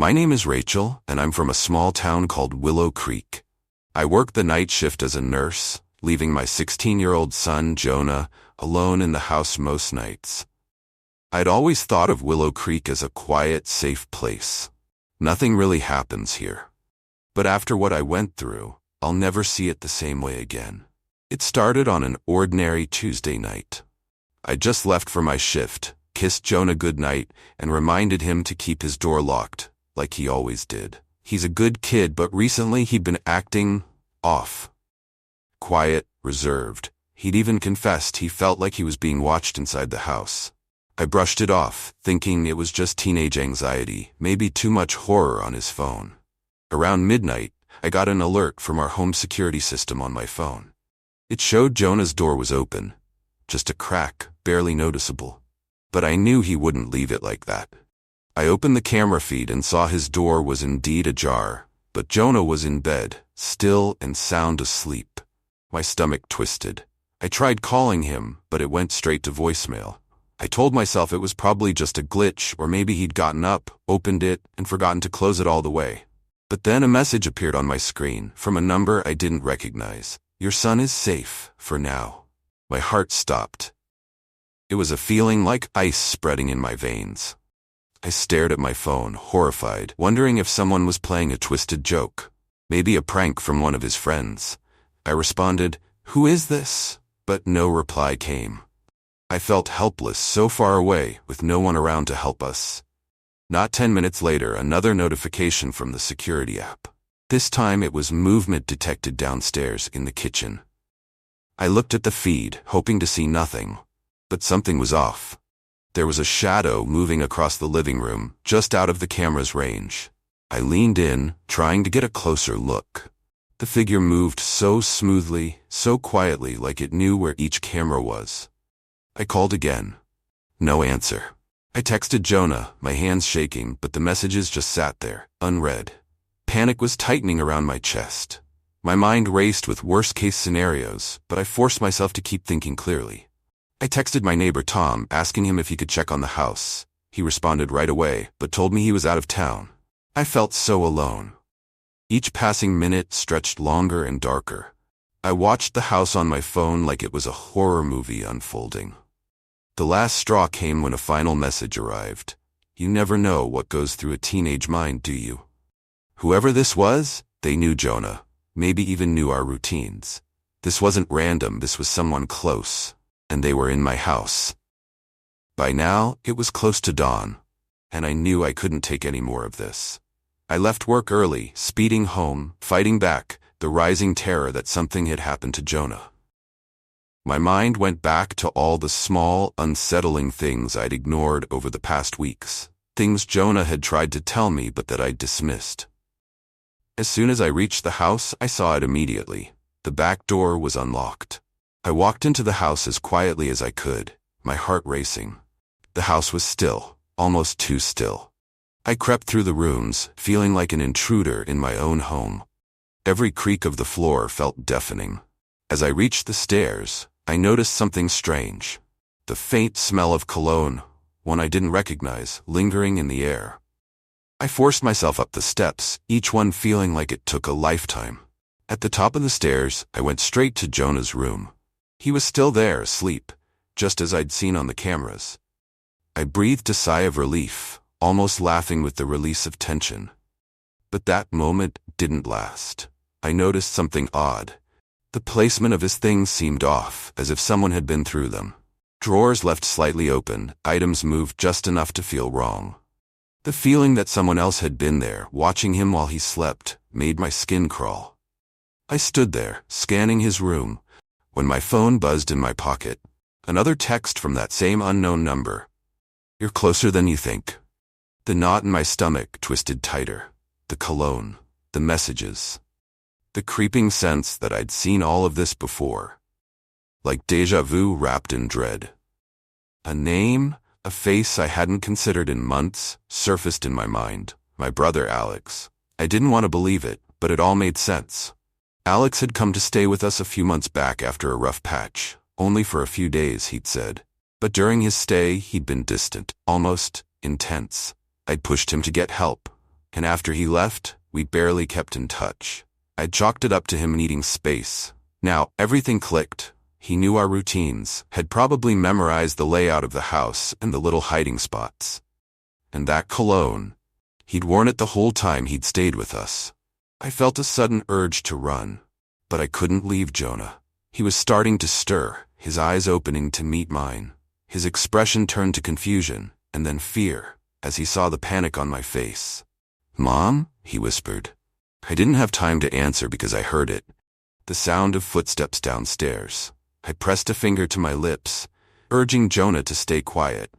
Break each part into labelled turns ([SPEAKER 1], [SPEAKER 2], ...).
[SPEAKER 1] My name is Rachel, and I'm from a small town called Willow Creek. I work the night shift as a nurse, leaving my 16-year-old son, Jonah, alone in the house most nights. I'd always thought of Willow Creek as a quiet, safe place. Nothing really happens here. But after what I went through, I'll never see it the same way again. It started on an ordinary Tuesday night. I just left for my shift, kissed Jonah goodnight, and reminded him to keep his door locked, like he always did. He's a good kid, but recently he'd been acting off. Quiet, reserved. He'd even confessed he felt like he was being watched inside the house. I brushed it off, thinking it was just teenage anxiety, maybe too much horror on his phone. Around midnight, I got an alert from our home security system on my phone. It showed Jonah's door was open. Just a crack, barely noticeable. But I knew he wouldn't leave it like that. I opened the camera feed and saw his door was indeed ajar, but Jonah was in bed, still and sound asleep. My stomach twisted. I tried calling him, but it went straight to voicemail. I told myself it was probably just a glitch, or maybe he'd gotten up, opened it, and forgotten to close it all the way. But then a message appeared on my screen, from a number I didn't recognize. "Your son is safe, for now." My heart stopped. It was a feeling like ice spreading in my veins. I stared at my phone, horrified, wondering if someone was playing a twisted joke. Maybe a prank from one of his friends. I responded, "Who is this?" But no reply came. I felt helpless, so far away, with no one around to help us. Not 10 minutes later, another notification from the security app. This time it was movement detected downstairs in the kitchen. I looked at the feed, hoping to see nothing. But something was off. There was a shadow moving across the living room, just out of the camera's range. I leaned in, trying to get a closer look. The figure moved so smoothly, so quietly, like it knew where each camera was. I called again. No answer. I texted Jonah, my hands shaking, but the messages just sat there, unread. Panic was tightening around my chest. My mind raced with worst-case scenarios, but I forced myself to keep thinking clearly. I texted my neighbor Tom, asking him if he could check on the house. He responded right away, but told me he was out of town. I felt so alone. Each passing minute stretched longer and darker. I watched the house on my phone like it was a horror movie unfolding. The last straw came when a final message arrived. You never know what goes through a teenage mind, do you? Whoever this was, they knew Jonah, maybe even knew our routines. This wasn't random, this was someone close, and they were in my house. By now, it was close to dawn, and I knew I couldn't take any more of this. I left work early, speeding home, fighting back, the rising terror that something had happened to Jonah. My mind went back to all the small, unsettling things I'd ignored over the past weeks, things Jonah had tried to tell me but that I'd dismissed. As soon as I reached the house, I saw it immediately. The back door was unlocked. I walked into the house as quietly as I could, my heart racing. The house was still, almost too still. I crept through the rooms, feeling like an intruder in my own home. Every creak of the floor felt deafening. As I reached the stairs, I noticed something strange. The faint smell of cologne, one I didn't recognize, lingering in the air. I forced myself up the steps, each one feeling like it took a lifetime. At the top of the stairs, I went straight to Jonah's room. He was still there, asleep, just as I'd seen on the cameras. I breathed a sigh of relief, almost laughing with the release of tension. But that moment didn't last. I noticed something odd. The placement of his things seemed off, as if someone had been through them. Drawers left slightly open, items moved just enough to feel wrong. The feeling that someone else had been there, watching him while he slept, made my skin crawl. I stood there, scanning his room, when my phone buzzed in my pocket. Another text from that same unknown number. "You're closer than you think." The knot in my stomach twisted tighter. The cologne, the messages. The creeping sense that I'd seen all of this before. Like déjà vu wrapped in dread. A name, a face I hadn't considered in months, surfaced in my mind. My brother Alex. I didn't want to believe it, but it all made sense. Alex had come to stay with us a few months back after a rough patch. Only for a few days, he'd said. But during his stay, he'd been distant, almost intense. I'd pushed him to get help. And after he left, we barely kept in touch. I chalked it up to him needing space. Now, everything clicked. He knew our routines, had probably memorized the layout of the house and the little hiding spots. And that cologne. He'd worn it the whole time he'd stayed with us. I felt a sudden urge to run, but I couldn't leave Jonah. He was starting to stir, his eyes opening to meet mine. His expression turned to confusion, and then fear, as he saw the panic on my face. "Mom?" he whispered. I didn't have time to answer because I heard it. The sound of footsteps downstairs. I pressed a finger to my lips, urging Jonah to stay quiet.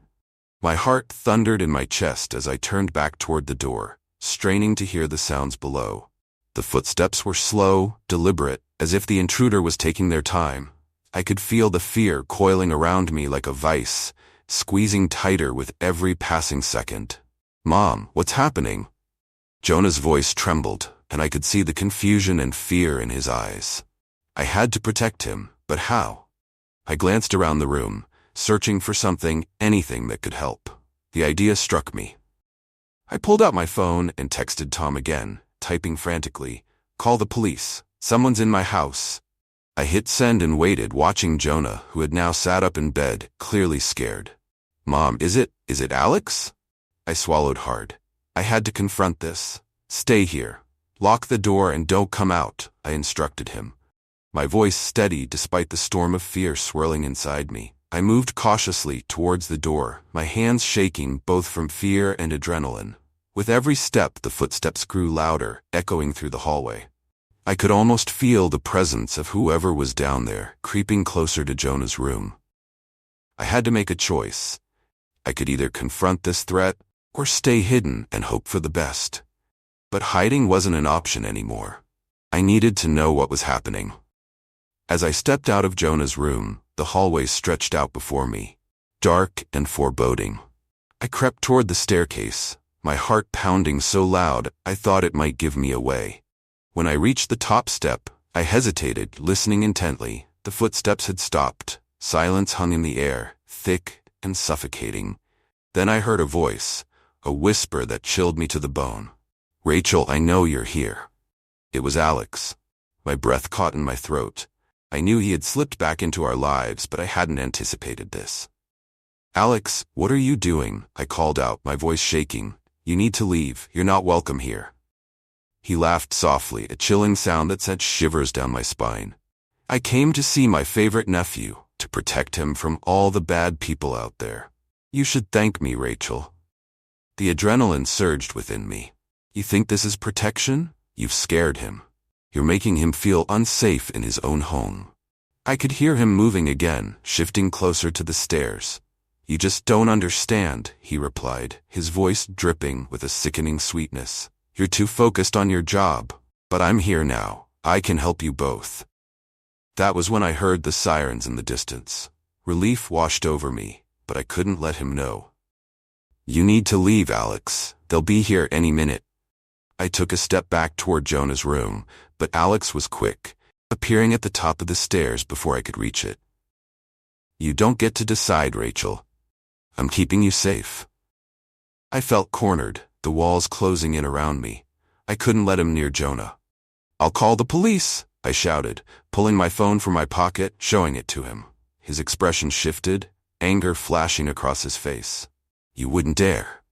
[SPEAKER 1] My heart thundered in my chest as I turned back toward the door, straining to hear the sounds below. The footsteps were slow, deliberate, as if the intruder was taking their time. I could feel the fear coiling around me like a vice, squeezing tighter with every passing second. "Mom, what's happening?" Jonah's voice trembled, and I could see the confusion and fear in his eyes. I had to protect him, but how? I glanced around the room, searching for something, anything that could help. The idea struck me. I pulled out my phone and texted Tom again, typing frantically, "Call the police. Someone's in my house." I hit send and waited, watching Jonah, who had now sat up in bed, clearly scared. "Mom, is it Alex?" I swallowed hard. I had to confront this. "Stay here. Lock the door and don't come out," I instructed him. My voice steady despite the storm of fear swirling inside me. I moved cautiously towards the door, my hands shaking both from fear and adrenaline. With every step, the footsteps grew louder, echoing through the hallway. I could almost feel the presence of whoever was down there, creeping closer to Jonah's room. I had to make a choice. I could either confront this threat or stay hidden and hope for the best. But hiding wasn't an option anymore. I needed to know what was happening. As I stepped out of Jonah's room, the hallway stretched out before me, dark and foreboding. I crept toward the staircase, my heart pounding so loud I thought it might give me away. When I reached the top step, I hesitated, listening intently. The footsteps had stopped. Silence hung in the air, thick and suffocating. Then I heard a voice, a whisper that chilled me to the bone. "Rachel, I know you're here." It was Alex. My breath caught in my throat. I knew he had slipped back into our lives, but I hadn't anticipated this. "Alex, what are you doing?" I called out, my voice shaking. "You need to leave. You're not welcome here." He laughed softly, a chilling sound that sent shivers down my spine. "I came to see my favorite nephew, to protect him from all the bad people out there. You should thank me, Rachel." The adrenaline surged within me. "You think this is protection? You've scared him. You're making him feel unsafe in his own home." I could hear him moving again, shifting closer to the stairs. "You just don't understand," he replied, his voice dripping with a sickening sweetness. "You're too focused on your job. But I'm here now. I can help you both." That was when I heard the sirens in the distance. Relief washed over me, but I couldn't let him know. "You need to leave, Alex. They'll be here any minute." I took a step back toward Jonah's room, but Alex was quick, appearing at the top of the stairs before I could reach it. "You don't get to decide, Rachel. I'm keeping you safe." I felt cornered, the walls closing in around me. I couldn't let him near Jonah. "I'll call the police," I shouted, pulling my phone from my pocket, showing it to him. His expression shifted, anger flashing across his face. "You wouldn't dare."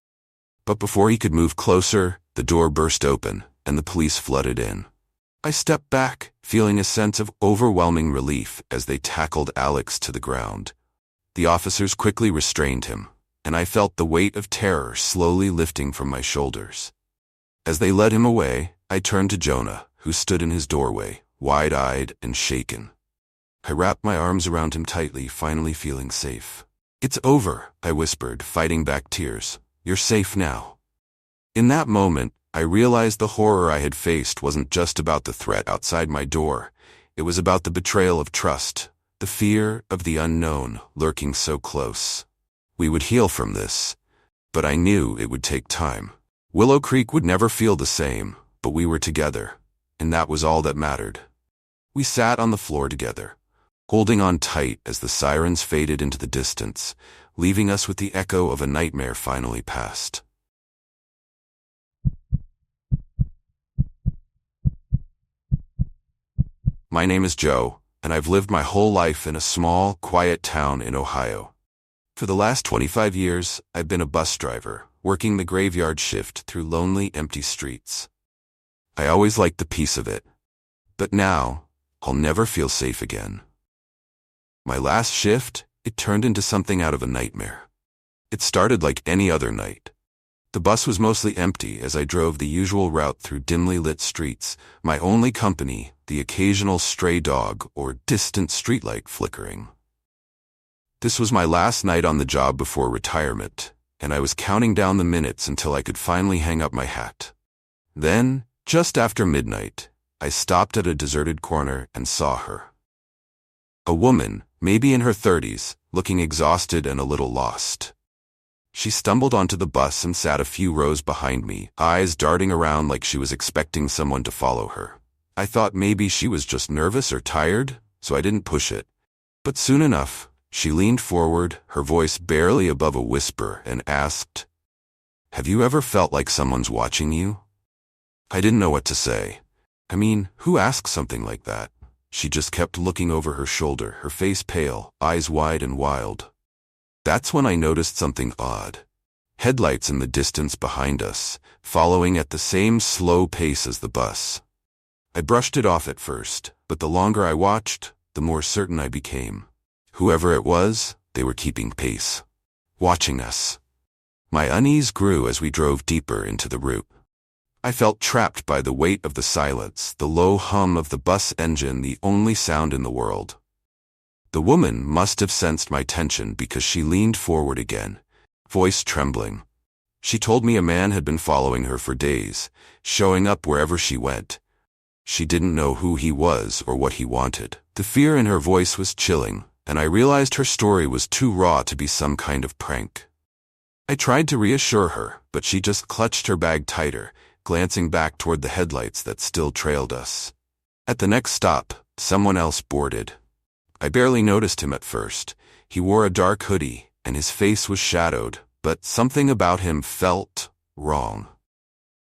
[SPEAKER 1] But before he could move closer, the door burst open, and the police flooded in. I stepped back, feeling a sense of overwhelming relief as they tackled Alex to the ground. The officers quickly restrained him, and I felt the weight of terror slowly lifting from my shoulders. As they led him away, I turned to Jonah, who stood in his doorway, wide-eyed and shaken. I wrapped my arms around him tightly, finally feeling safe. "It's over," I whispered, fighting back tears. "You're safe now." In that moment, I realized the horror I had faced wasn't just about the threat outside my door. It was about the betrayal of trust, the fear of the unknown lurking so close. We would heal from this, but I knew it would take time. Willow Creek would never feel the same, but we were together, and that was all that mattered. We sat on the floor together, holding on tight as the sirens faded into the distance, leaving us with the echo of a nightmare finally past. My name is Joe, and I've lived my whole life in a small, quiet town in Ohio. For the last 25 years, I've been a bus driver, working the graveyard shift through lonely, empty streets. I always liked the peace of it. But now, I'll never feel safe again. My last shift, it turned into something out of a nightmare. It started like any other night. The bus was mostly empty as I drove the usual route through dimly lit streets, my only company, the occasional stray dog or distant streetlight flickering. This was my last night on the job before retirement, and I was counting down the minutes until I could finally hang up my hat. Then, just after midnight, I stopped at a deserted corner and saw her. A woman, maybe in her 30s, looking exhausted and a little lost. She stumbled onto the bus and sat a few rows behind me, eyes darting around like she was expecting someone to follow her. I thought maybe she was just nervous or tired, so I didn't push it. But soon enough, she leaned forward, her voice barely above a whisper, and asked, "Have you ever felt like someone's watching you?" I didn't know what to say. I mean, who asks something like that? She just kept looking over her shoulder, her face pale, eyes wide and wild. That's when I noticed something odd. Headlights in the distance behind us, following at the same slow pace as the bus. I brushed it off at first, but the longer I watched, the more certain I became. Whoever it was, they were keeping pace. Watching us. My unease grew as we drove deeper into the route. I felt trapped by the weight of the silence, the low hum of the bus engine, the only sound in the world. The woman must have sensed my tension because she leaned forward again, voice trembling. She told me a man had been following her for days, showing up wherever she went. She didn't know who he was or what he wanted. The fear in her voice was chilling, and I realized her story was too raw to be some kind of prank. I tried to reassure her, but she just clutched her bag tighter, glancing back toward the headlights that still trailed us. At the next stop, someone else boarded. I barely noticed him at first. He wore a dark hoodie, and his face was shadowed, but something about him felt wrong.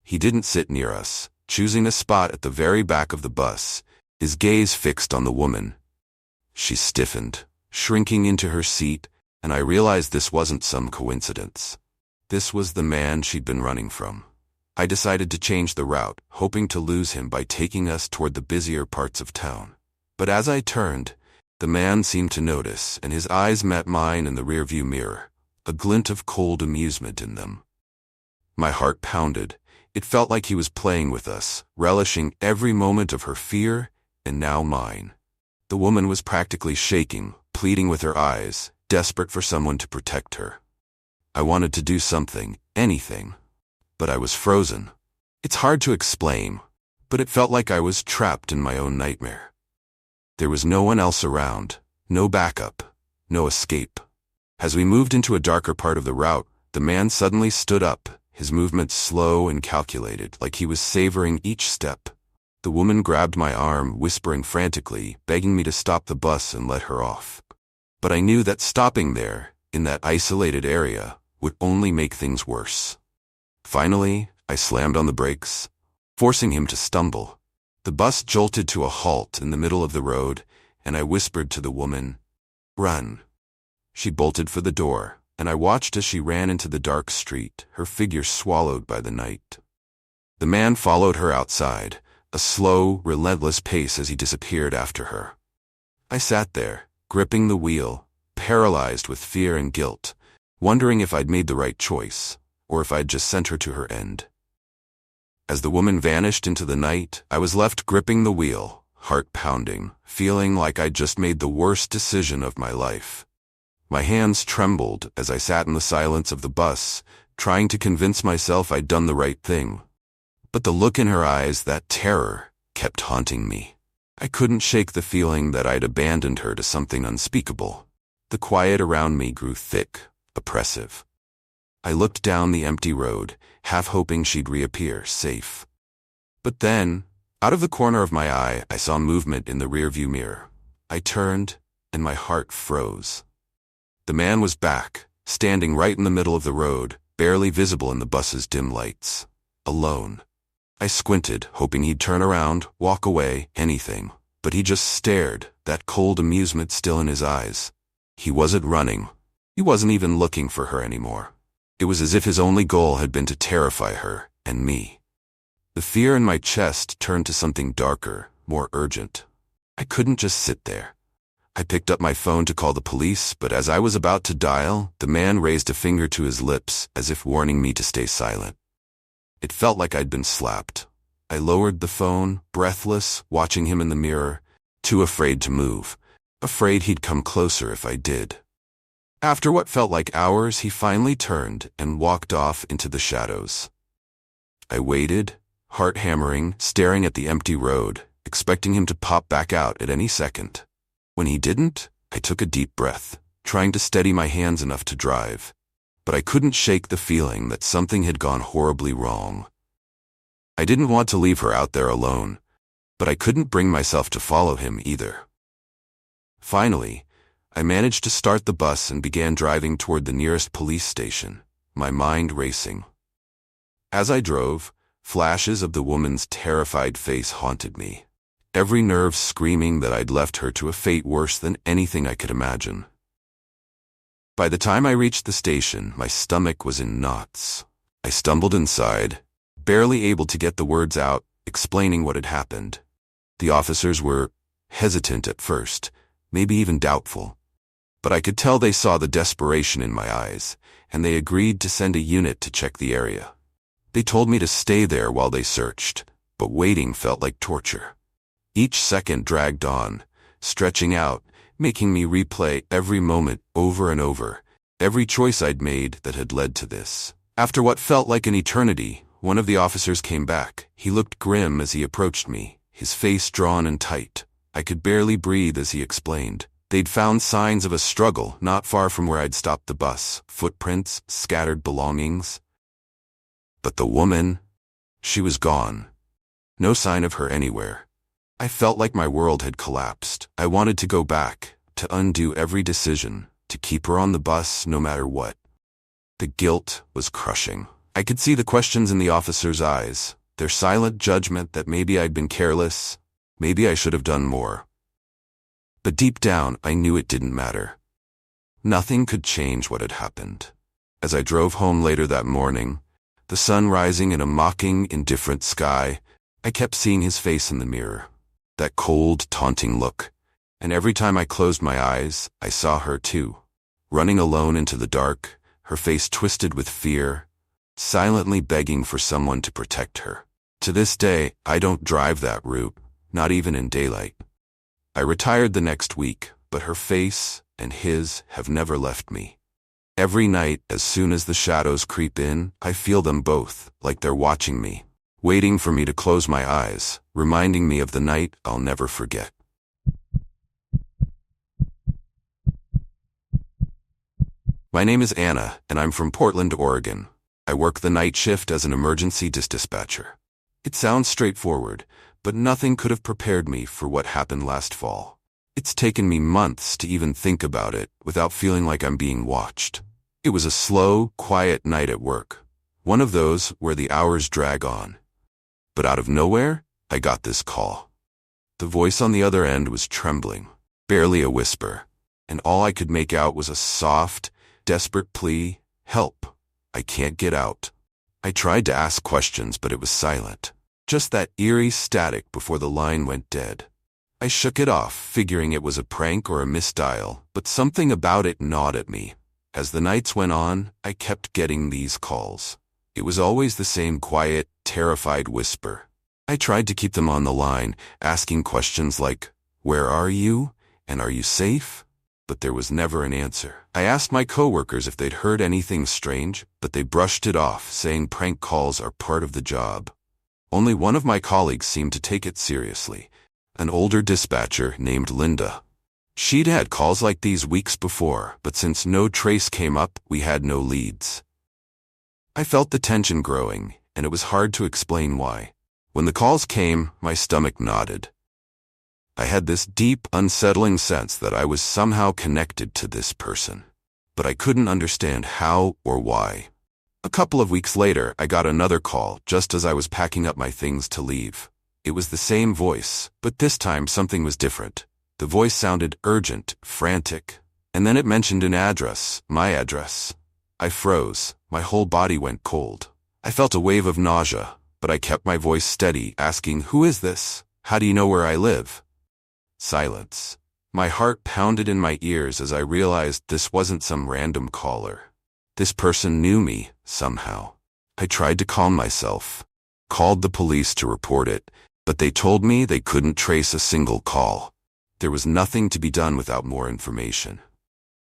[SPEAKER 1] He didn't sit near us, choosing a spot at the very back of the bus, his gaze fixed on the woman. She stiffened, shrinking into her seat, and I realized this wasn't some coincidence. This was the man she'd been running from. I decided to change the route, hoping to lose him by taking us toward the busier parts of town. But as I turned, the man seemed to notice, and his eyes met mine in the rearview mirror, a glint of cold amusement in them. My heart pounded. It felt like he was playing with us, relishing every moment of her fear, and now mine. The woman was practically shaking, pleading with her eyes, desperate for someone to protect her. I wanted to do something, anything. But I was frozen. It's hard to explain, but it felt like I was trapped in my own nightmare. There was no one else around, no backup, no escape. As we moved into a darker part of the route, the man suddenly stood up, his movements slow and calculated, like he was savoring each step. The woman grabbed my arm, whispering frantically, begging me to stop the bus and let her off. But I knew that stopping there, in that isolated area, would only make things worse. Finally, I slammed on the brakes, forcing him to stumble. The bus jolted to a halt in the middle of the road, and I whispered to the woman, "Run." She bolted for the door, and I watched as she ran into the dark street, her figure swallowed by the night. The man followed her outside, a slow, relentless pace as he disappeared after her. I sat there, gripping the wheel, paralyzed with fear and guilt, wondering if I'd made the right choice, or if I'd just sent her to her end. As the woman vanished into the night, I was left gripping the wheel, heart pounding, feeling like I'd just made the worst decision of my life. My hands trembled as I sat in the silence of the bus, trying to convince myself I'd done the right thing. But the look in her eyes, that terror, kept haunting me. I couldn't shake the feeling that I'd abandoned her to something unspeakable. The quiet around me grew thick, oppressive. I looked down the empty road, half hoping she'd reappear, safe. But then, out of the corner of my eye, I saw movement in the rearview mirror. I turned, and my heart froze. The man was back, standing right in the middle of the road, barely visible in the bus's dim lights. Alone. I squinted, hoping he'd turn around, walk away, anything. but he just stared, that cold amusement still in his eyes. He wasn't running. He wasn't even looking for her anymore. It was as if his only goal had been to terrify her and me. The fear in my chest turned to something darker, more urgent. I couldn't just sit there. I picked up my phone to call the police, but as I was about to dial, the man raised a finger to his lips as if warning me to stay silent. It felt like I'd been slapped. I lowered the phone, breathless, watching him in the mirror, too afraid to move, afraid he'd come closer if I did. After what felt like hours, he finally turned and walked off into the shadows. I waited, heart hammering, staring at the empty road, expecting him to pop back out at any second. When he didn't, I took a deep breath, trying to steady my hands enough to drive. But I couldn't shake the feeling that something had gone horribly wrong. I didn't want to leave her out there alone, but I couldn't bring myself to follow him either. Finally, I managed to start the bus and began driving toward the nearest police station, my mind racing. As I drove, flashes of the woman's terrified face haunted me, every nerve screaming that I'd left her to a fate worse than anything I could imagine. By the time I reached the station, my stomach was in knots. I stumbled inside, barely able to get the words out, explaining what had happened. The officers were hesitant at first, maybe even doubtful. But I could tell they saw the desperation in my eyes, and they agreed to send a unit to check the area. They told me to stay there while they searched, but waiting felt like torture. Each second dragged on, stretching out, making me replay every moment over and over, every choice I'd made that had led to this. After what felt like an eternity, one of the officers came back. He looked grim as he approached me, his face drawn and tight. I could barely breathe as he explained. They'd found signs of a struggle not far from where I'd stopped the bus, footprints, scattered belongings. But the woman, she was gone. No sign of her anywhere. I felt like my world had collapsed. I wanted to go back, to undo every decision, to keep her on the bus no matter what. The guilt was crushing. I could see the questions in the officers' eyes, their silent judgment that maybe I'd been careless, maybe I should have done more. But deep down, I knew it didn't matter. Nothing could change what had happened. As I drove home later that morning, the sun rising in a mocking, indifferent sky, I kept seeing his face in the mirror. That cold, taunting look. And every time I closed my eyes, I saw her too. Running alone into the dark, her face twisted with fear, silently begging for someone to protect her. To this day, I don't drive that route, not even in daylight. I retired the next week, but her face and his have never left me. Every night, as soon as the shadows creep in, I feel them both, like they're watching me, waiting for me to close my eyes, reminding me of the night I'll never forget. My name is Anna, and I'm from Portland, Oregon. I work the night shift as an emergency dispatcher. It sounds straightforward, but nothing could have prepared me for what happened last fall. It's taken me months to even think about it without feeling like I'm being watched. It was a slow, quiet night at work, one of those where the hours drag on. But out of nowhere, I got this call. The voice on the other end was trembling, barely a whisper, and all I could make out was a soft, desperate plea, "Help, I can't get out." I tried to ask questions, but it was silent. Just that eerie static before the line went dead. I shook it off, figuring it was a prank or a misdial, but something about it gnawed at me. As the nights went on, I kept getting these calls. It was always the same quiet, terrified whisper. I tried to keep them on the line, asking questions like, "Where are you? And are you safe?" But there was never an answer. I asked my coworkers if they'd heard anything strange, but they brushed it off, saying prank calls are part of the job. Only one of my colleagues seemed to take it seriously, an older dispatcher named Linda. She'd had calls like these weeks before, but since no trace came up, we had no leads. I felt the tension growing, and it was hard to explain why. When the calls came, my stomach knotted. I had this deep, unsettling sense that I was somehow connected to this person, but I couldn't understand how or why. A couple of weeks later, I got another call just as I was packing up my things to leave. It was the same voice, but this time something was different. The voice sounded urgent, frantic, and then it mentioned an address, my address. I froze. My whole body went cold. I felt a wave of nausea, but I kept my voice steady, asking, "Who is this? How do you know where I live?" Silence. My heart pounded in my ears as I realized this wasn't some random caller. This person knew me, somehow. I tried to calm myself. Called the police to report it, but they told me they couldn't trace a single call. There was nothing to be done without more information.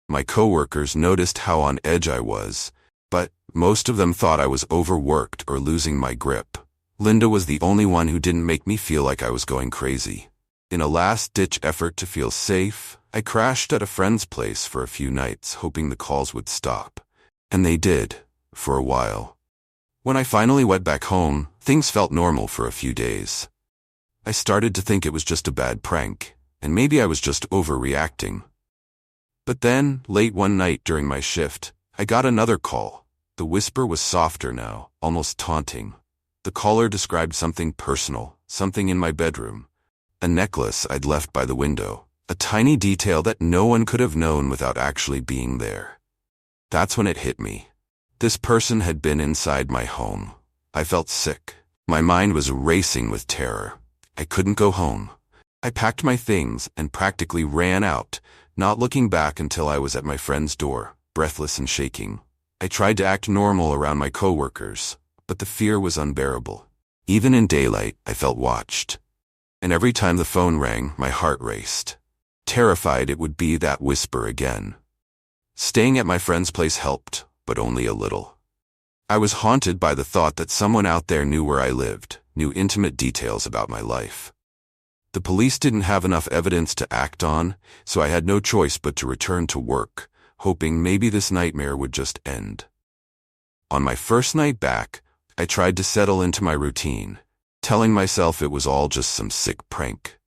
[SPEAKER 1] My coworkers noticed how on edge I was, but most of them thought I was overworked or losing my grip. Linda was the only one who didn't make me feel like I was going crazy. In a last-ditch effort to feel safe, I crashed at a friend's place for a few nights, hoping the calls would stop. And they did, for a while. When I finally went back home, things felt normal for a few days. I started to think it was just a bad prank, and maybe I was just overreacting. But then, late one night during my shift, I got another call. The whisper was softer now, almost taunting. The caller described something personal, something in my bedroom. A necklace I'd left by the window, a tiny detail that no one could have known without actually being there. That's when it hit me. This person had been inside my home. I felt sick. My mind was racing with terror. I couldn't go home. I packed my things and practically ran out, not looking back until I was at my friend's door, breathless and shaking. I tried to act normal around my coworkers, but the fear was unbearable. Even in daylight, I felt watched. And every time the phone rang, my heart raced. Terrified it would be that whisper again. Staying at my friend's place helped, but only a little. I was haunted by the thought that someone out there knew where I lived, knew intimate details about my life. The police didn't have enough evidence to act on, so I had no choice but to return to work, hoping maybe this nightmare would just end. On my first night back, I tried to settle into my routine, telling myself it was all just some sick prank.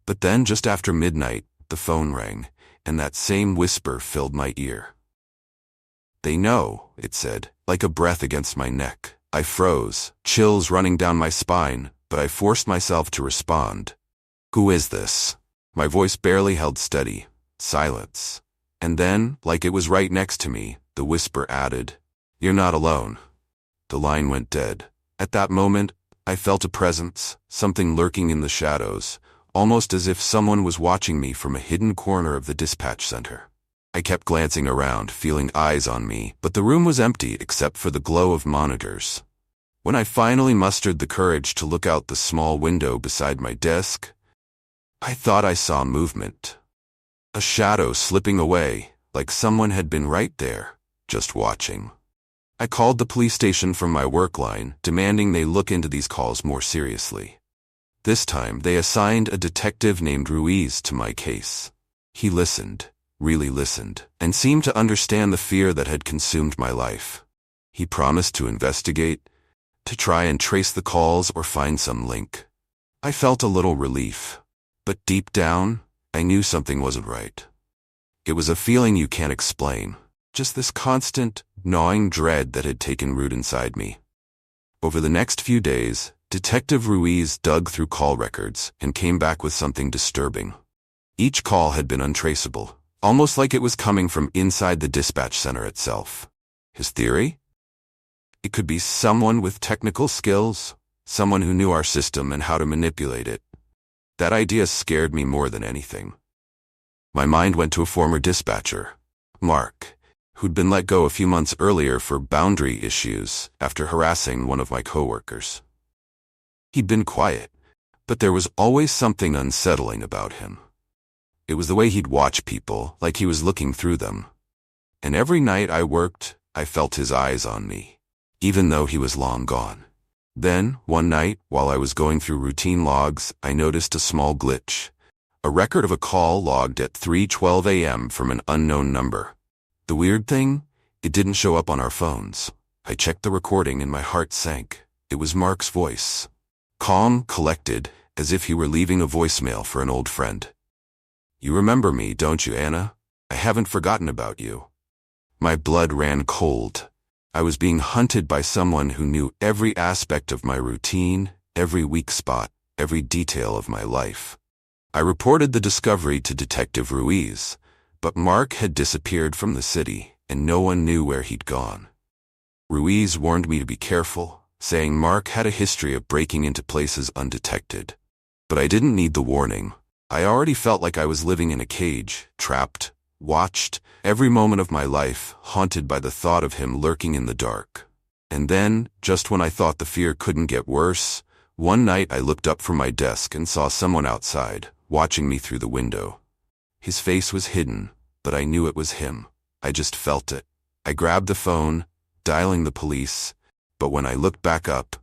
[SPEAKER 1] But then, just after midnight, the phone rang, and that same whisper filled my ear. "They know," it said, like a breath against my neck. I froze, chills running down my spine, but I forced myself to respond. "Who is this?" My voice barely held steady. Silence. And then, like it was right next to me, the whisper added, "You're not alone." The line went dead. At that moment, I felt a presence, something lurking in the shadows, almost as if someone was watching me from a hidden corner of the dispatch center. I kept glancing around, feeling eyes on me, but the room was empty except for the glow of monitors. When I finally mustered the courage to look out the small window beside my desk, I thought I saw movement. A shadow slipping away, like someone had been right there, just watching. I called the police station from my work line, demanding they look into these calls more seriously. This time, they assigned a detective named Ruiz to my case. He listened, really listened, and seemed to understand the fear that had consumed my life. He promised to investigate, to try and trace the calls or find some link. I felt a little relief, but deep down, I knew something wasn't right. It was a feeling you can't explain, just this constant, gnawing dread that had taken root inside me. Over the next few days, Detective Ruiz dug through call records and came back with something disturbing. Each call had been untraceable, almost like it was coming from inside the dispatch center itself. His theory? It could be someone with technical skills, someone who knew our system and how to manipulate it. That idea scared me more than anything. My mind went to a former dispatcher, Mark, who'd been let go a few months earlier for boundary issues after harassing one of my coworkers. He'd been quiet, but there was always something unsettling about him. It was the way he'd watch people, like he was looking through them. And every night I worked, I felt his eyes on me, even though he was long gone. Then, one night, while I was going through routine logs, I noticed a small glitch. A record of a call logged at 3:12 a.m. from an unknown number. The weird thing? It didn't show up on our phones. I checked the recording and my heart sank. It was Mark's voice. Calm, collected, as if he were leaving a voicemail for an old friend. "You remember me, don't you, Anna? I haven't forgotten about you." My blood ran cold. I was being hunted by someone who knew every aspect of my routine every weak spot, every detail of my life. I reported the discovery to Detective Ruiz, but Mark had disappeared from the city, and no one knew where he'd gone. Ruiz warned me to be careful, saying Mark had a history of breaking into places undetected. But I didn't need the warning. I already felt like I was living in a cage, trapped, watched, every moment of my life, haunted by the thought of him lurking in the dark. And then, just when I thought the fear couldn't get worse, one night I looked up from my desk and saw someone outside, watching me through the window. His face was hidden, but I knew it was him. I just felt it. I grabbed the phone, dialing the police, but when I looked back up,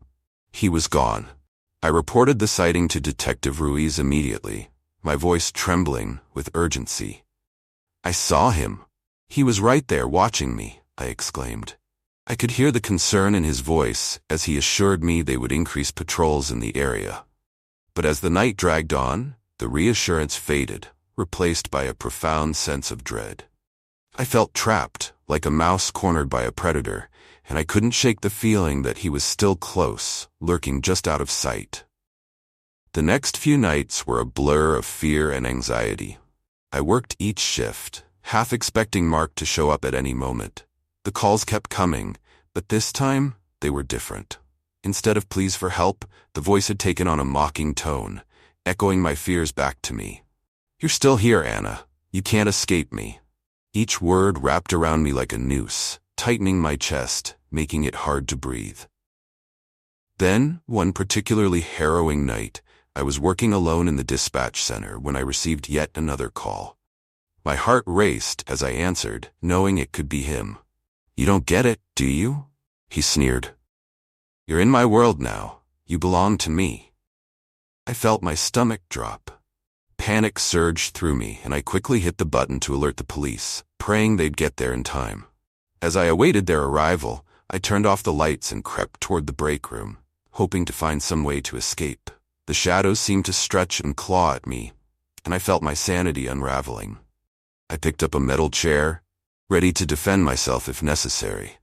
[SPEAKER 1] he was gone. I reported the sighting to Detective Ruiz immediately, my voice trembling with urgency. "I saw him. He was right there watching me," I exclaimed. I could hear the concern in his voice as he assured me they would increase patrols in the area. But as the night dragged on, the reassurance faded, replaced by a profound sense of dread. I felt trapped, like a mouse cornered by a predator, and I couldn't shake the feeling that he was still close, lurking just out of sight. The next few nights were a blur of fear and anxiety. I worked each shift, half expecting Mark to show up at any moment. The calls kept coming, but this time, they were different. Instead of pleas for help, the voice had taken on a mocking tone, echoing my fears back to me. "You're still here, Anna. You can't escape me." Each word wrapped around me like a noose, tightening my chest, making it hard to breathe. Then, one particularly harrowing night, I was working alone in the dispatch center when I received yet another call. My heart raced as I answered, knowing it could be him. "You don't get it, do you?" he sneered. "You're in my world now. You belong to me." I felt my stomach drop. Panic surged through me, and I quickly hit the button to alert the police, praying they'd get there in time. As I awaited their arrival, I turned off the lights and crept toward the break room, hoping to find some way to escape. The shadows seemed to stretch and claw at me, and I felt my sanity unraveling. I picked up a metal chair, ready to defend myself if necessary.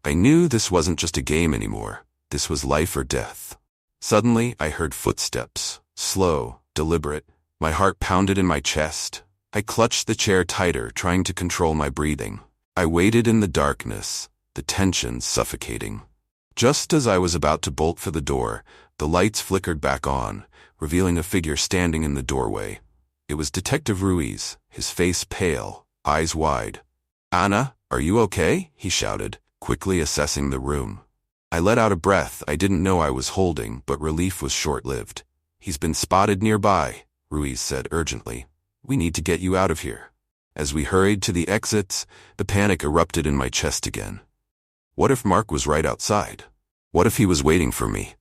[SPEAKER 1] I knew this wasn't just a game anymore. This was life or death. Suddenly, I heard footsteps, slow, deliberate. My heart pounded in my chest. I clutched the chair tighter, trying to control my breathing. I waited in the darkness, the tension suffocating. Just as I was about to bolt for the door, the lights flickered back on, revealing a figure standing in the doorway. It was Detective Ruiz, his face pale, eyes wide. "Anna, are you okay?" he shouted, quickly assessing the room. I let out a breath I didn't know I was holding, but relief was short-lived. "He's been spotted nearby," Ruiz said urgently. "We need to get you out of here." As we hurried to the exits, the panic erupted in my chest again. What if Mark was right outside? What if he was waiting for me?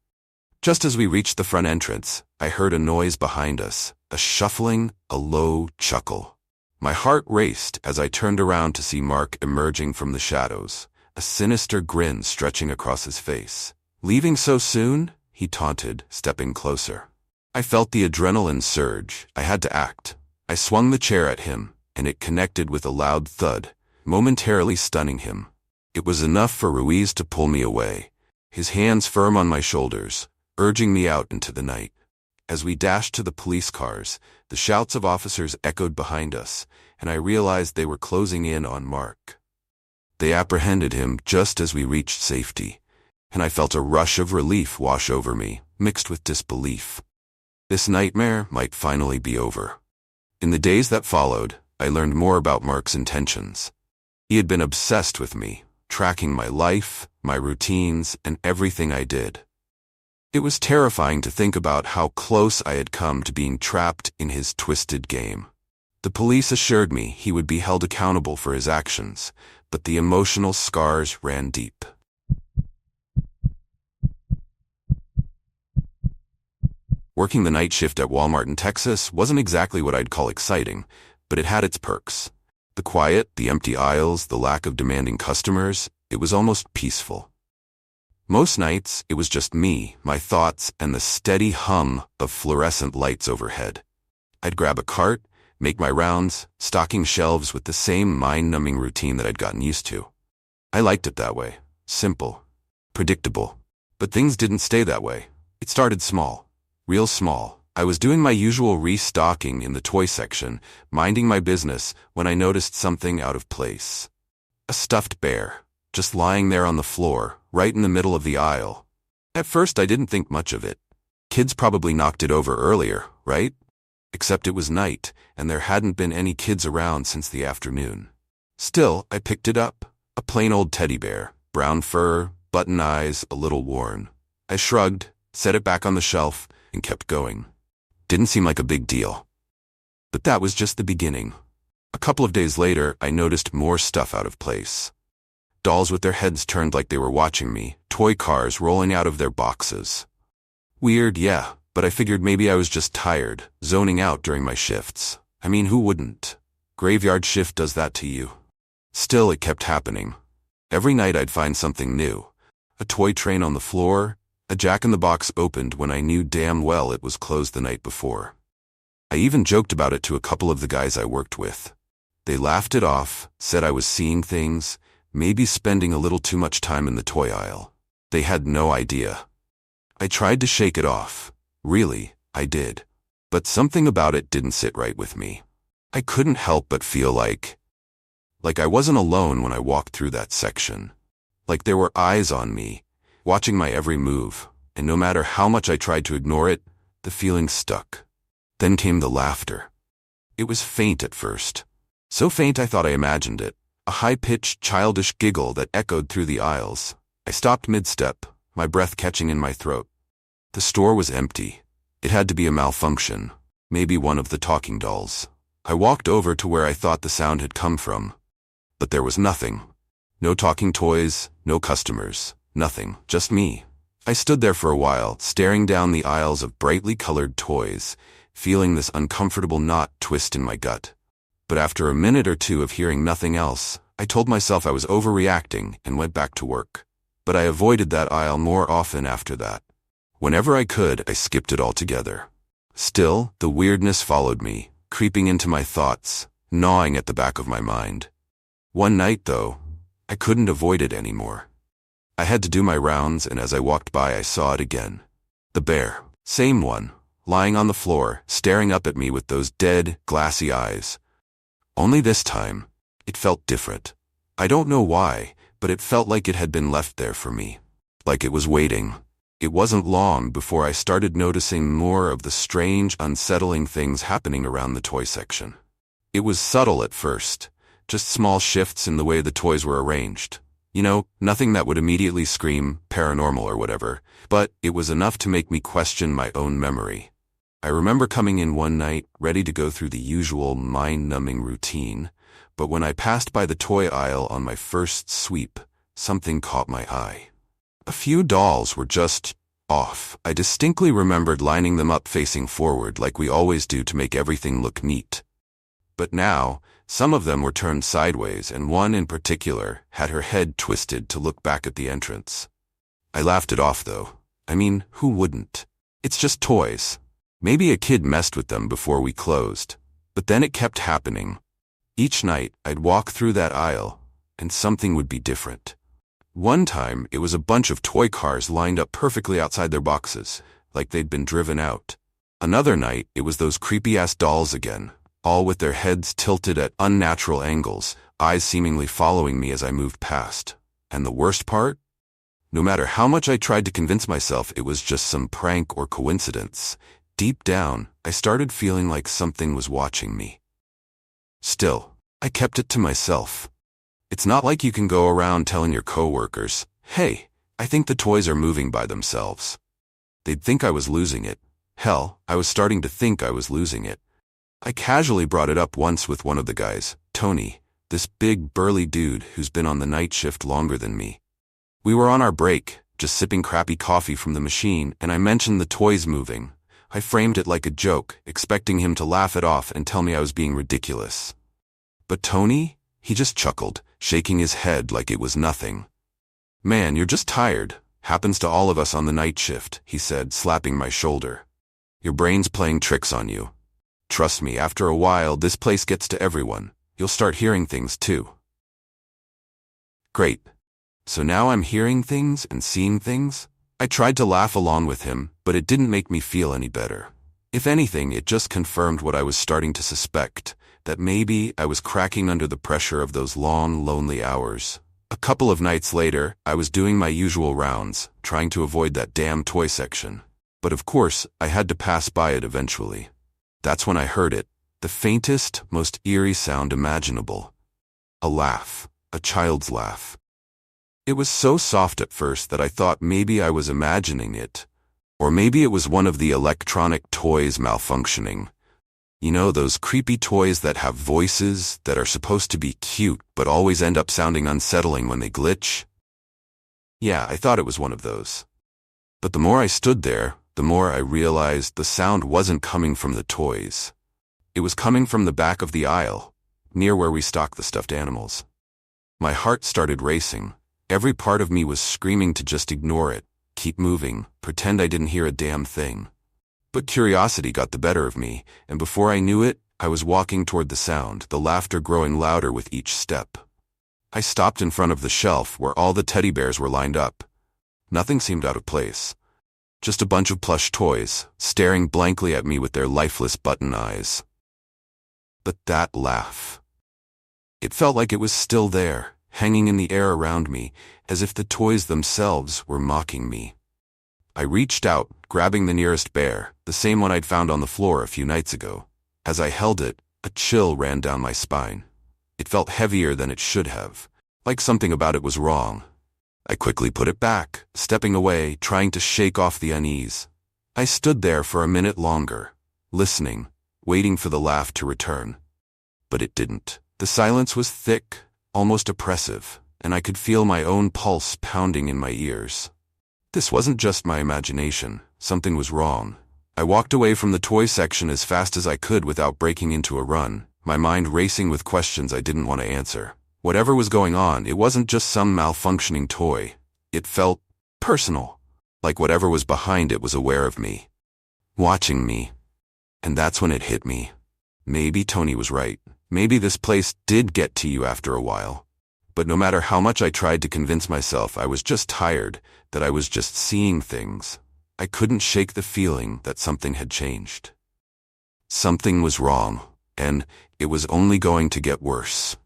[SPEAKER 1] Just as we reached the front entrance, I heard a noise behind us, a shuffling, a low chuckle. My heart raced as I turned around to see Mark emerging from the shadows, a sinister grin stretching across his face. "Leaving so soon?" he taunted, stepping closer. I felt the adrenaline surge. I had to act. I swung the chair at him, and it connected with a loud thud, momentarily stunning him. It was enough for Ruiz to pull me away, his hands firm on my shoulders, urging me out into the night. As we dashed to the police cars, the shouts of officers echoed behind us, and I realized they were closing in on Mark. They apprehended him just as we reached safety, and I felt a rush of relief wash over me, mixed with disbelief. This nightmare might finally be over. In the days that followed, I learned more about Mark's intentions. He had been obsessed with me, tracking my life, my routines, and everything I did. It was terrifying to think about how close I had come to being trapped in his twisted game. The police assured me he would be held accountable for his actions, but the emotional scars ran deep. Working the night shift at Walmart in Texas wasn't exactly what I'd call exciting, but it had its perks. The quiet, the empty aisles, the lack of demanding customers, it was almost peaceful. Most nights, it was just me, my thoughts, and the steady hum of fluorescent lights overhead. I'd grab a cart, make my rounds, stocking shelves with the same mind-numbing routine that I'd gotten used to. I liked it that way. Simple. Predictable. But things didn't stay that way. It started small. Real small. I was doing my usual restocking in the toy section, minding my business, when I noticed something out of place. A stuffed bear, just lying there on the floor, right in the middle of the aisle. At first I didn't think much of it. Kids probably knocked it over earlier, right? Except it was night, and there hadn't been any kids around since the afternoon. Still, I picked it up. A plain old teddy bear, brown fur, button eyes, a little worn. I shrugged, set it back on the shelf, and kept going. Didn't seem like a big deal. But that was just the beginning. A couple of days later, I noticed more stuff out of place. Dolls with their heads turned like they were watching me, toy cars rolling out of their boxes. Weird, yeah, but I figured maybe I was just tired, zoning out during my shifts. I mean, who wouldn't? Graveyard shift does that to you. Still, it kept happening. Every night I'd find something new. A toy train on the floor, a jack-in-the-box opened when I knew damn well it was closed the night before. I even joked about it to a couple of the guys I worked with. They laughed it off, said I was seeing things, maybe spending a little too much time in the toy aisle. They had no idea. I tried to shake it off. Really, I did. But something about it didn't sit right with me. I couldn't help but feel like I wasn't alone when I walked through that section. Like there were eyes on me, watching my every move, and no matter how much I tried to ignore it, the feeling stuck. Then came the laughter. It was faint at first. So faint I thought I imagined it. A high-pitched, childish giggle that echoed through the aisles. I stopped mid-step, my breath catching in my throat. The store was empty. It had to be a malfunction. Maybe one of the talking dolls. I walked over to where I thought the sound had come from. But there was nothing. No talking toys, no customers, nothing, just me. I stood there for a while, staring down the aisles of brightly colored toys, feeling this uncomfortable knot twist in my gut. But after a minute or two of hearing nothing else, I told myself I was overreacting and went back to work. But I avoided that aisle more often after that. Whenever I could, I skipped it altogether. Still, the weirdness followed me, creeping into my thoughts, gnawing at the back of my mind. One night, though, I couldn't avoid it anymore. I had to do my rounds, and as I walked by, I saw it again. The bear, same one, lying on the floor, staring up at me with those dead, glassy eyes. Only this time, it felt different. I don't know why, but it felt like it had been left there for me. Like it was waiting. It wasn't long before I started noticing more of the strange, unsettling things happening around the toy section. It was subtle at first, just small shifts in the way the toys were arranged. You know, nothing that would immediately scream paranormal or whatever, but it was enough to make me question my own memory. I remember coming in one night, ready to go through the usual mind-numbing routine, but when I passed by the toy aisle on my first sweep, something caught my eye. A few dolls were just off. I distinctly remembered lining them up facing forward like we always do to make everything look neat. But now, some of them were turned sideways, and one in particular had her head twisted to look back at the entrance. I laughed it off, though. I mean, who wouldn't? It's just toys. Maybe a kid messed with them before we closed. But then it kept happening. Each night, I'd walk through that aisle, and something would be different. One time, it was a bunch of toy cars lined up perfectly outside their boxes, like they'd been driven out. Another night, it was those creepy-ass dolls again, all with their heads tilted at unnatural angles, eyes seemingly following me as I moved past. And the worst part? No matter how much I tried to convince myself it was just some prank or coincidence, deep down, I started feeling like something was watching me. Still, I kept it to myself. It's not like you can go around telling your coworkers, "Hey, I think the toys are moving by themselves." They'd think I was losing it. Hell, I was starting to think I was losing it. I casually brought it up once with one of the guys, Tony, this big burly dude who's been on the night shift longer than me. We were on our break, just sipping crappy coffee from the machine, and I mentioned the toys moving. I framed it like a joke, expecting him to laugh it off and tell me I was being ridiculous. But Tony? He just chuckled, shaking his head like it was nothing. "Man, you're just tired. Happens to all of us on the night shift," he said, slapping my shoulder. "Your brain's playing tricks on you. Trust me, after a while, this place gets to everyone. You'll start hearing things too." Great. So now I'm hearing things and seeing things? I tried to laugh along with him, But it didn't make me feel any better. If anything, it just confirmed what I was starting to suspect, that maybe I was cracking under the pressure of those long, lonely hours. A couple of nights later, I was doing my usual rounds, trying to avoid that damn toy section. But of course, I had to pass by it eventually. That's when I heard it, the faintest, most eerie sound imaginable. A laugh, a child's laugh. It was so soft at first that I thought maybe I was imagining it. Or maybe it was one of the electronic toys malfunctioning. You know, those creepy toys that have voices that are supposed to be cute but always end up sounding unsettling when they glitch? Yeah, I thought it was one of those. But the more I stood there, the more I realized the sound wasn't coming from the toys. It was coming from the back of the aisle, near where we stock the stuffed animals. My heart started racing. Every part of me was screaming to just ignore it, keep moving, pretend I didn't hear a damn thing. But curiosity got the better of me, and before I knew it, I was walking toward the sound, the laughter growing louder with each step. I stopped in front of the shelf where all the teddy bears were lined up. Nothing seemed out of place. Just a bunch of plush toys, staring blankly at me with their lifeless button eyes. But that laugh. It felt like it was still there, hanging in the air around me, as if the toys themselves were mocking me. I reached out, grabbing the nearest bear, the same one I'd found on the floor a few nights ago. As I held it, a chill ran down my spine. It felt heavier than it should have, like something about it was wrong. I quickly put it back, stepping away, trying to shake off the unease. I stood there for a minute longer, listening, waiting for the laugh to return. But it didn't. The silence was thick, almost oppressive, and I could feel my own pulse pounding in my ears. This wasn't just my imagination. Something was wrong. I walked away from the toy section as fast as I could without breaking into a run, my mind racing with questions I didn't want to answer. Whatever was going on, it wasn't just some malfunctioning toy. It felt personal, like whatever was behind it was aware of me, watching me. And that's when it hit me. Maybe Tony was right. Maybe this place did get to you after a while. But no matter how much I tried to convince myself I was just tired, that I was just seeing things, I couldn't shake the feeling that something had changed. Something was wrong, and it was only going to get worse.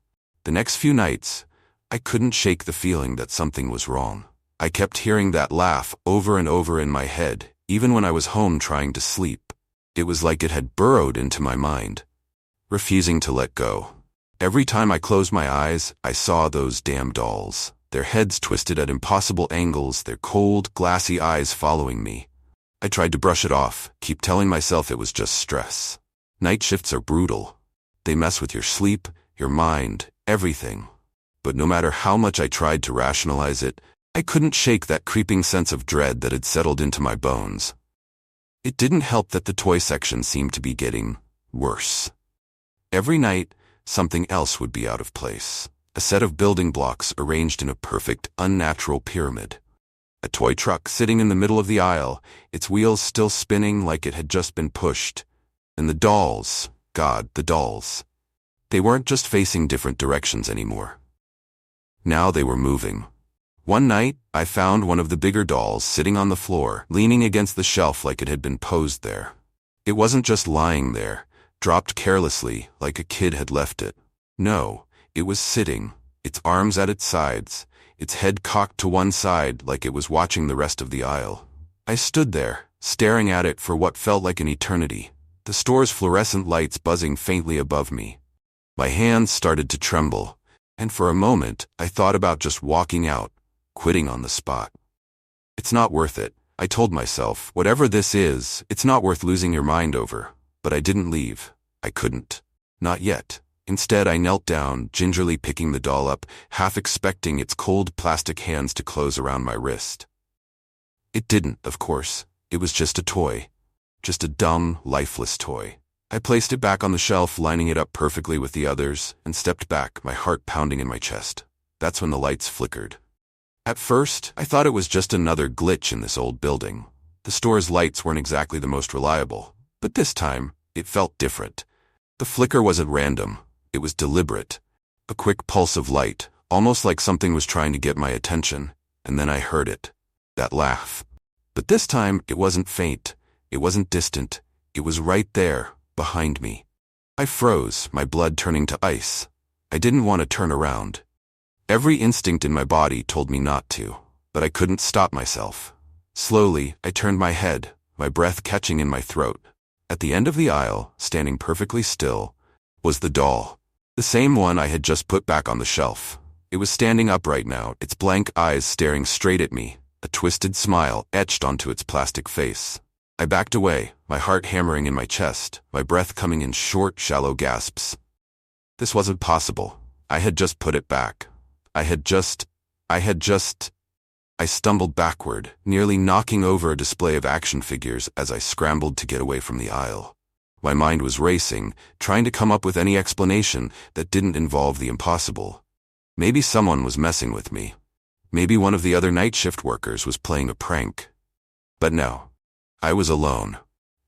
[SPEAKER 1] The next few nights, I couldn't shake the feeling that something was wrong. I kept hearing that laugh over and over in my head, even when I was home trying to sleep. It was like it had burrowed into my mind, refusing to let go. Every time I closed my eyes, I saw those damn dolls, their heads twisted at impossible angles, their cold, glassy eyes following me. I tried to brush it off, keep telling myself it was just stress. Night shifts are brutal. They mess with your sleep, your mind, everything. But no matter how much I tried to rationalize it, I couldn't shake that creeping sense of dread that had settled into my bones. It didn't help that the toy section seemed to be getting worse. Every night, something else would be out of place. A set of building blocks arranged in a perfect, unnatural pyramid. A toy truck sitting in the middle of the aisle, its wheels still spinning like it had just been pushed. And the dolls, God, the dolls. They weren't just facing different directions anymore. Now they were moving. One night, I found one of the bigger dolls sitting on the floor, leaning against the shelf like it had been posed there. It wasn't just lying there, dropped carelessly like a kid had left it. No, it was sitting, its arms at its sides, its head cocked to one side like it was watching the rest of the aisle. I stood there, staring at it for what felt like an eternity, the store's fluorescent lights buzzing faintly above me. My hands started to tremble, and for a moment I thought about just walking out, quitting on the spot. It's not worth it, I told myself. Whatever this is, it's not worth losing your mind over. But I didn't leave. I couldn't. Not yet. Instead, I knelt down, gingerly picking the doll up, half expecting its cold plastic hands to close around my wrist. It didn't, of course. It was just a toy. Just a dumb, lifeless toy. I placed it back on the shelf, lining it up perfectly with the others, and stepped back, my heart pounding in my chest. That's when the lights flickered. At first, I thought it was just another glitch in this old building. The store's lights weren't exactly the most reliable, but this time, it felt different. The flicker wasn't random. It was deliberate. A quick pulse of light, almost like something was trying to get my attention, and then I heard it. That laugh. But this time, it wasn't faint. It wasn't distant. It was right there, behind me. I froze, my blood turning to ice. I didn't want to turn around. Every instinct in my body told me not to, but I couldn't stop myself. Slowly, I turned my head, my breath catching in my throat. At the end of the aisle, standing perfectly still, was the doll. The same one I had just put back on the shelf. It was standing upright now, its blank eyes staring straight at me, a twisted smile etched onto its plastic face. I backed away, my heart hammering in my chest, my breath coming in short, shallow gasps. This wasn't possible. I had just put it back. I stumbled backward, nearly knocking over a display of action figures as I scrambled to get away from the aisle. My mind was racing, trying to come up with any explanation that didn't involve the impossible. Maybe someone was messing with me. Maybe one of the other night shift workers was playing a prank. But no. I was alone.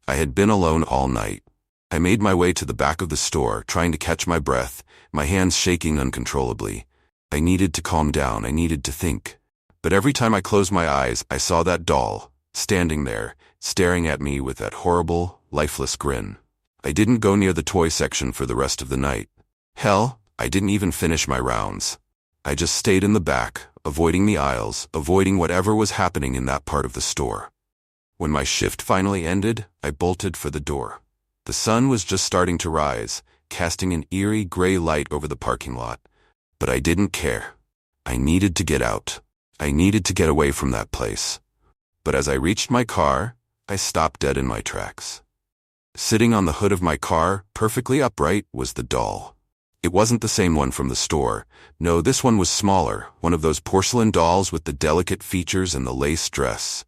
[SPEAKER 1] I had been alone all night. I made my way to the back of the store, trying to catch my breath, my hands shaking uncontrollably. I needed to calm down, I needed to think. But every time I closed my eyes, I saw that doll, standing there, staring at me with that horrible, lifeless grin. I didn't go near the toy section for the rest of the night. Hell, I didn't even finish my rounds. I just stayed in the back, avoiding the aisles, avoiding whatever was happening in that part of the store. When my shift finally ended, I bolted for the door. The sun was just starting to rise, casting an eerie gray light over the parking lot. But I didn't care. I needed to get out. I needed to get away from that place. But as I reached my car, I stopped dead in my tracks. Sitting on the hood of my car, perfectly upright, was the doll. It wasn't the same one from the store. No, this one was smaller, one of those porcelain dolls with the delicate features and the lace dress.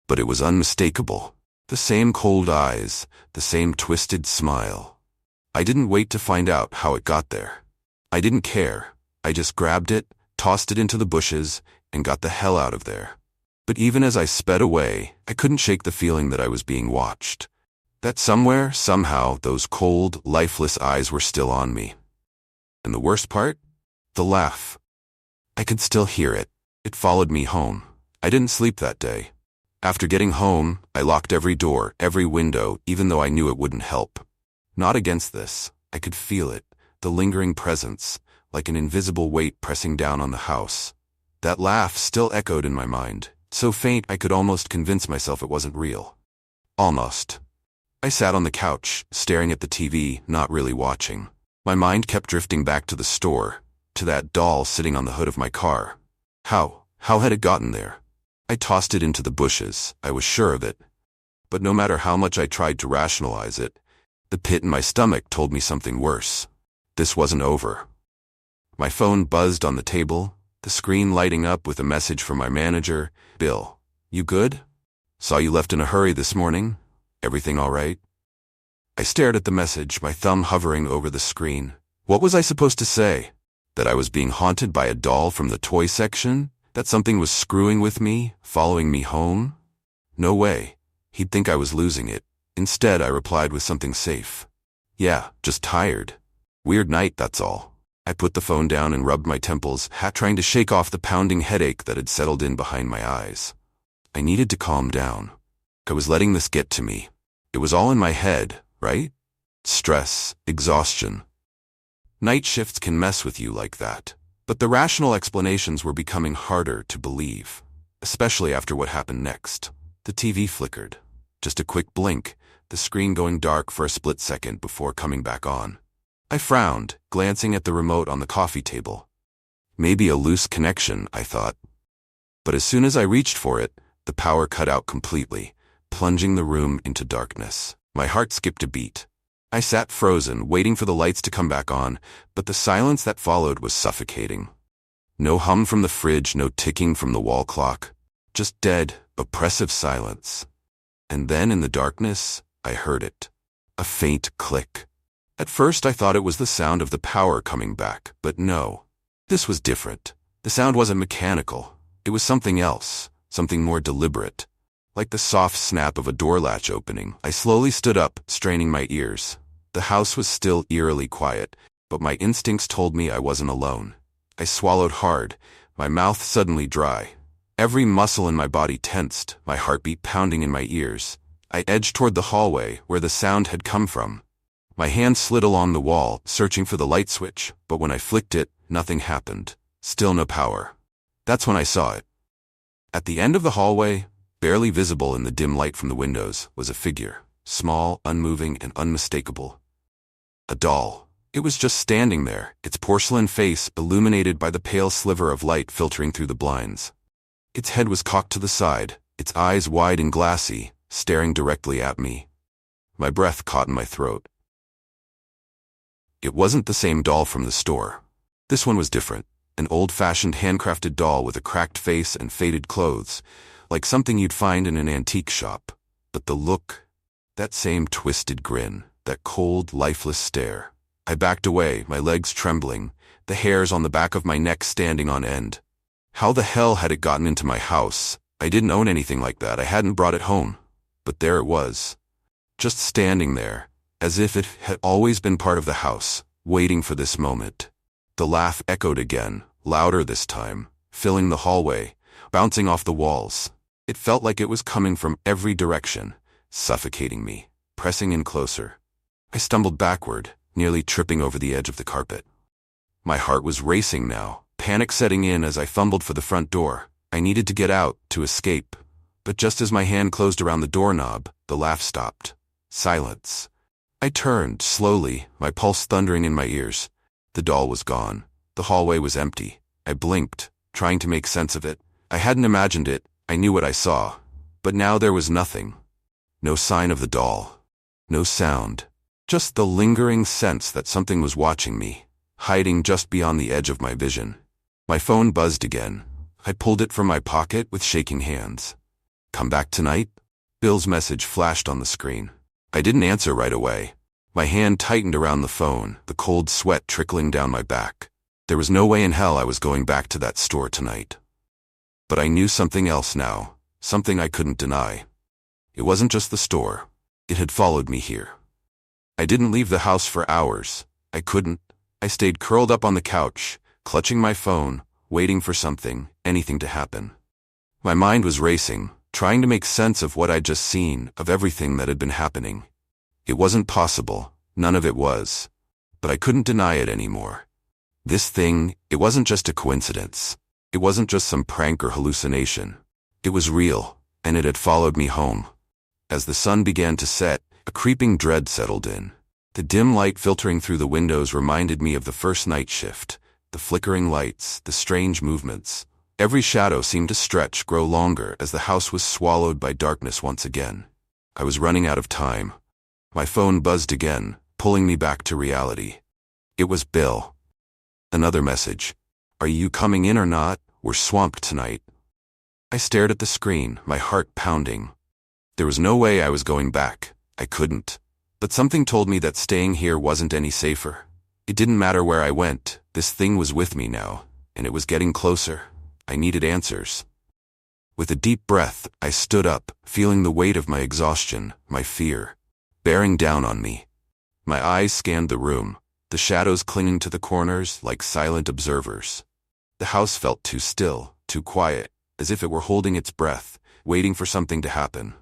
[SPEAKER 1] But it was unmistakable. The same cold eyes, the same twisted smile. I didn't wait to find out how it got there. I didn't care. I just grabbed it, tossed it into the bushes, and got the hell out of there. But even as I sped away, I couldn't shake the feeling that I was being watched. That somewhere, somehow, those cold, lifeless eyes were still on me. And the worst part? The laugh. I could still hear it. It followed me home. I didn't sleep that day. After getting home, I locked every door, every window, even though I knew it wouldn't help. Not against this. I could feel it, the lingering presence, like an invisible weight pressing down on the house. That laugh still echoed in my mind, so faint I could almost convince myself it wasn't real. Almost. I sat on the couch, staring at the TV, not really watching. My mind kept drifting back to the store, to that doll sitting on the hood of my car. How had it gotten there? I tossed it into the bushes, I was sure of it. But no matter how much I tried to rationalize it, the pit in my stomach told me something worse. This wasn't over. My phone buzzed on the table, the screen lighting up with a message from my manager. "Bill, you good? Saw you left in a hurry this morning. Everything all right?" I stared at the message, my thumb hovering over the screen. What was I supposed to say? That I was being haunted by a doll from the toy section? That something was screwing with me, following me home? No way. He'd think I was losing it. Instead, I replied with something safe. "Yeah, just tired. Weird night, that's all." I put the phone down and rubbed my temples, trying to shake off the pounding headache that had settled in behind my eyes. I needed to calm down. I was letting this get to me. It was all in my head, right? Stress, exhaustion. Night shifts can mess with you like that. But the rational explanations were becoming harder to believe, especially after what happened next. The TV flickered. Just a quick blink, the screen going dark for a split second before coming back on. I frowned, glancing at the remote on the coffee table. Maybe a loose connection, I thought. But as soon as I reached for it, the power cut out completely, plunging the room into darkness. My heart skipped a beat. I sat frozen, waiting for the lights to come back on, but the silence that followed was suffocating. No hum from the fridge, no ticking from the wall clock. Just dead, oppressive silence. And then in the darkness, I heard it. A faint click. At first I thought it was the sound of the power coming back, but no. This was different. The sound wasn't mechanical. It was something else, something more deliberate. Like the soft snap of a door latch opening, I slowly stood up, straining my ears. The house was still eerily quiet, but my instincts told me I wasn't alone. I swallowed hard, my mouth suddenly dry. Every muscle in my body tensed, my heartbeat pounding in my ears. I edged toward the hallway where the sound had come from. My hand slid along the wall, searching for the light switch, but when I flicked it, nothing happened. Still no power. That's when I saw it. At the end of the hallway, barely visible in the dim light from the windows, was a figure, small, unmoving, and unmistakable. A doll. It was just standing there, its porcelain face illuminated by the pale sliver of light filtering through the blinds. Its head was cocked to the side, its eyes wide and glassy, staring directly at me. My breath caught in my throat. It wasn't the same doll from the store. This one was different, an old-fashioned handcrafted doll with a cracked face and faded clothes, like something you'd find in an antique shop. But the look, that same twisted grin, that cold, lifeless stare. I backed away, my legs trembling, the hairs on the back of my neck standing on end. How the hell had it gotten into my house? I didn't own anything like that, I hadn't brought it home. But there it was, just standing there, as if it had always been part of the house, waiting for this moment. The laugh echoed again, louder this time, filling the hallway, bouncing off the walls. It felt like it was coming from every direction, suffocating me, pressing in closer. I stumbled backward, nearly tripping over the edge of the carpet. My heart was racing now, panic setting in as I fumbled for the front door. I needed to get out, to escape. But just as my hand closed around the doorknob, the laugh stopped. Silence. I turned, slowly, my pulse thundering in my ears. The doll was gone. The hallway was empty. I blinked, trying to make sense of it. I hadn't imagined it, I knew what I saw. But now there was nothing. No sign of the doll. No sound. Just the lingering sense that something was watching me, hiding just beyond the edge of my vision. My phone buzzed again. I pulled it from my pocket with shaking hands. "Come back tonight?" Bill's message flashed on the screen. I didn't answer right away. My hand tightened around the phone, the cold sweat trickling down my back. There was no way in hell I was going back to that store tonight. But I knew something else now, something I couldn't deny. It wasn't just the store. It had followed me here. I didn't leave the house for hours. I couldn't. I stayed curled up on the couch, clutching my phone, waiting for something, anything to happen. My mind was racing, trying to make sense of what I'd just seen, of everything that had been happening. It wasn't possible, none of it was. But I couldn't deny it anymore. This thing, it wasn't just a coincidence. It wasn't just some prank or hallucination. It was real, and it had followed me home. As the sun began to set, a creeping dread settled in. The dim light filtering through the windows reminded me of the first night shift, the flickering lights, the strange movements. Every shadow seemed to stretch, grow longer, as the house was swallowed by darkness once again. I was running out of time. My phone buzzed again, pulling me back to reality. It was Bill. Another message. "Are you coming in or not? We're swamped tonight." I stared at the screen, my heart pounding. There was no way I was going back. I couldn't. But something told me that staying here wasn't any safer. It didn't matter where I went, this thing was with me now, and it was getting closer. I needed answers. With a deep breath, I stood up, feeling the weight of my exhaustion, my fear, bearing down on me. My eyes scanned the room, the shadows clinging to the corners like silent observers. The house felt too still, too quiet, as if it were holding its breath, waiting for something to happen.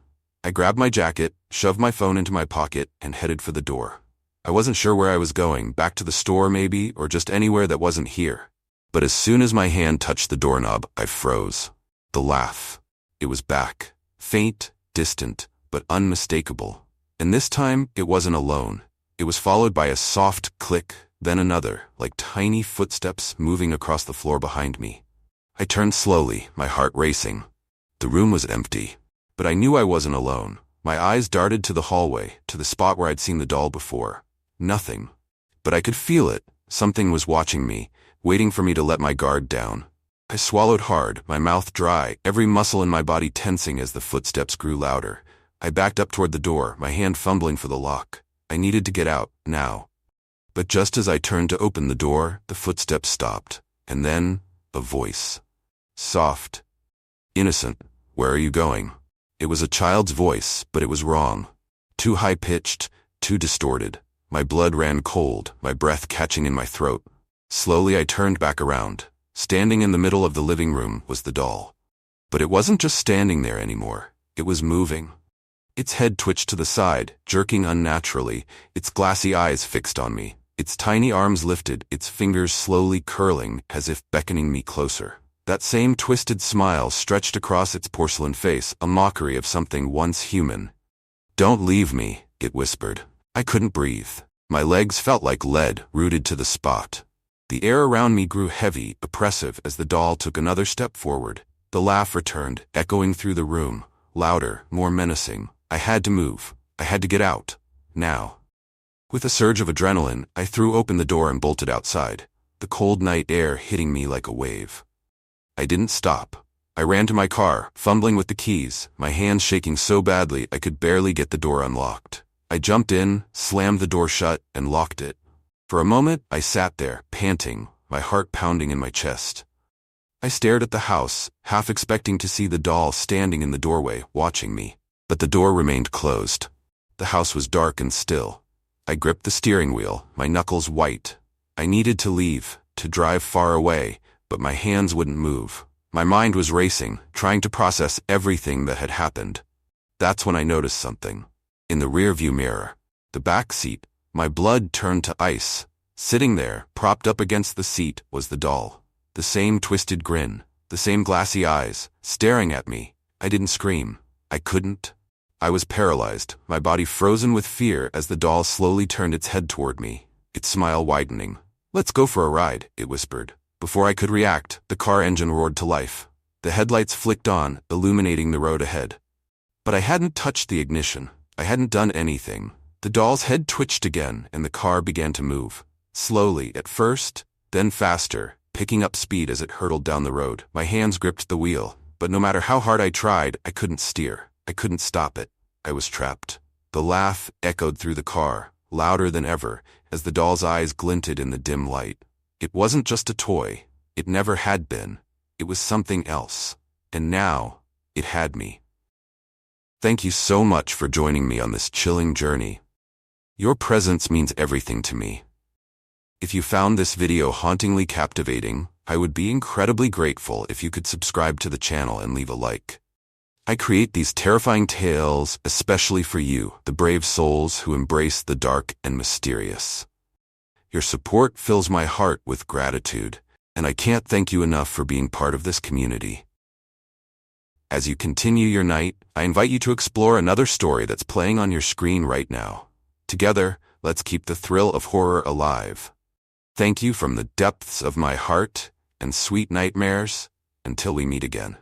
[SPEAKER 1] I grabbed my jacket, shoved my phone into my pocket, and headed for the door. I wasn't sure where I was going, back to the store maybe, or just anywhere that wasn't here. But as soon as my hand touched the doorknob, I froze. The laugh. It was back. Faint, distant, but unmistakable. And this time, it wasn't alone. It was followed by a soft click, then another, like tiny footsteps moving across the floor behind me. I turned slowly, my heart racing. The room was empty. But I knew I wasn't alone. My eyes darted to the hallway, to the spot where I'd seen the doll before. Nothing. But I could feel it. Something was watching me, waiting for me to let my guard down. I swallowed hard, my mouth dry, every muscle in my body tensing as the footsteps grew louder. I backed up toward the door, my hand fumbling for the lock. I needed to get out, now. But just as I turned to open the door, the footsteps stopped. And then, a voice. Soft. Innocent. "Where are you going?" It was a child's voice, but it was wrong. Too high-pitched, too distorted. My blood ran cold, my breath catching in my throat. Slowly I turned back around. Standing in the middle of the living room was the doll. But it wasn't just standing there anymore. It was moving. Its head twitched to the side, jerking unnaturally, its glassy eyes fixed on me. Its tiny arms lifted, its fingers slowly curling, as if beckoning me closer. That same twisted smile stretched across its porcelain face, a mockery of something once human. "Don't leave me," it whispered. I couldn't breathe. My legs felt like lead, rooted to the spot. The air around me grew heavy, oppressive, as the doll took another step forward. The laugh returned, echoing through the room, louder, more menacing. I had to move. I had to get out. Now. With a surge of adrenaline, I threw open the door and bolted outside, the cold night air hitting me like a wave. I didn't stop. I ran to my car, fumbling with the keys, my hands shaking so badly I could barely get the door unlocked. I jumped in, slammed the door shut, and locked it. For a moment, I sat there, panting, my heart pounding in my chest. I stared at the house, half expecting to see the doll standing in the doorway, watching me. But the door remained closed. The house was dark and still. I gripped the steering wheel, my knuckles white. I needed to leave, to drive far away, but my hands wouldn't move. My mind was racing, trying to process everything that had happened. That's when I noticed something. In the rearview mirror, the back seat, my blood turned to ice. Sitting there, propped up against the seat, was the doll. The same twisted grin, the same glassy eyes, staring at me. I didn't scream. I couldn't. I was paralyzed, my body frozen with fear as the doll slowly turned its head toward me, its smile widening. "Let's go for a ride," it whispered. Before I could react, the car engine roared to life. The headlights flicked on, illuminating the road ahead. But I hadn't touched the ignition. I hadn't done anything. The doll's head twitched again, and the car began to move. Slowly, at first, then faster, picking up speed as it hurtled down the road. My hands gripped the wheel, but no matter how hard I tried, I couldn't steer. I couldn't stop it. I was trapped. The laugh echoed through the car, louder than ever, as the doll's eyes glinted in the dim light. It wasn't just a toy. It never had been. It was something else. And now, it had me. Thank you so much for joining me on this chilling journey. Your presence means everything to me. If you found this video hauntingly captivating, I would be incredibly grateful if you could subscribe to the channel and leave a like. I create these terrifying tales especially for you, the brave souls who embrace the dark and mysterious. Your support fills my heart with gratitude, and I can't thank you enough for being part of this community. As you continue your night, I invite you to explore another story that's playing on your screen right now. Together, let's keep the thrill of horror alive. Thank you from the depths of my heart, and sweet nightmares, until we meet again.